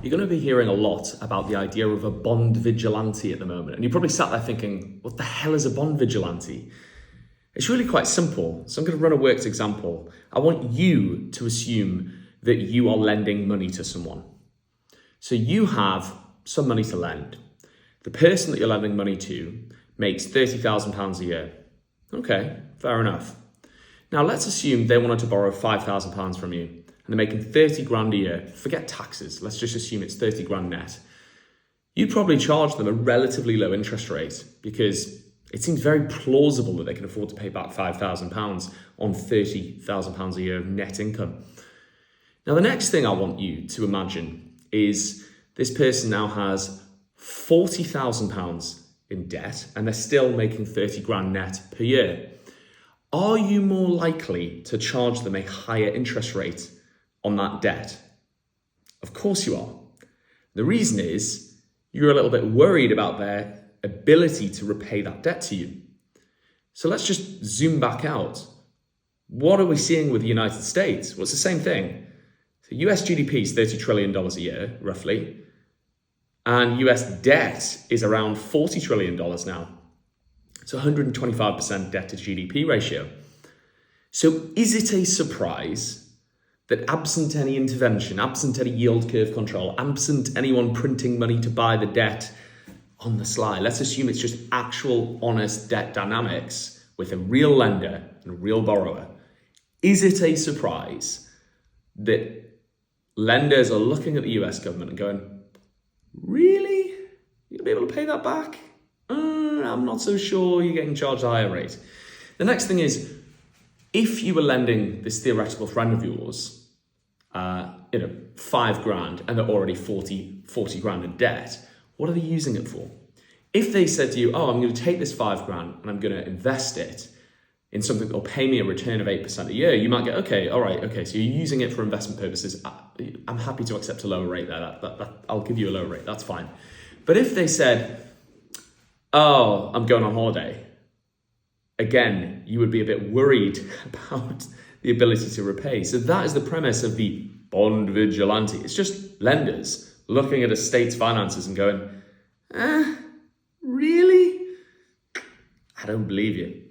you're going to be hearing a lot about the idea of a bond vigilante at the moment. And you probably sat there thinking, what the hell is a bond vigilante? It's really quite simple. So I'm going to run a worked example. I want you to assume that you are lending money to someone. So you have some money to lend. The person that you're lending money to makes £30,000 a year. Okay, fair enough. Now let's assume they wanted to borrow £5,000 from you and they're making 30 grand a year. Forget taxes. Let's just assume it's 30 grand net. You'd probably charge them a relatively low interest rate because it seems very plausible that they can afford to pay back £5,000 on £30,000 a year of net income. Now, the next thing I want you to imagine is this person now has £40,000 in debt and they're still making 30 grand net per year. Are you more likely to charge them a higher interest rate on that debt? Of course you are. The reason is you're a little bit worried about their ability to repay that debt to you. So let's just zoom back out. What are we seeing with the United States? Well, it's the same thing. So US GDP is $30 trillion a year, roughly. And US debt is around $40 trillion now. So 125% debt to GDP ratio. So is it a surprise that absent any intervention, absent any yield curve control, absent anyone printing money to buy the debt on the sly, let's assume it's just actual honest debt dynamics with a real lender and a real borrower. Is it a surprise that lenders are looking at the US government and going, really? You're gonna be able to pay that back? I'm not so sure. You're getting charged a higher rate. The next thing is, if you were lending this theoretical friend of yours, $5 grand and they're already 40 grand in debt, what are they using it for? If they said to you, oh, I'm going to take this $5 grand and I'm going to invest it in something that will pay me a return of 8% a year, you might get, okay, all right, okay, so you're using it for investment purposes. I'm happy to accept a lower rate there. I'll give you a lower rate, that's fine. But if they said, oh, I'm going on holiday, again, you would be a bit worried about the ability to repay. So that is the premise of the bond vigilante. It's just lenders looking at a state's finances and going, really? I don't believe you.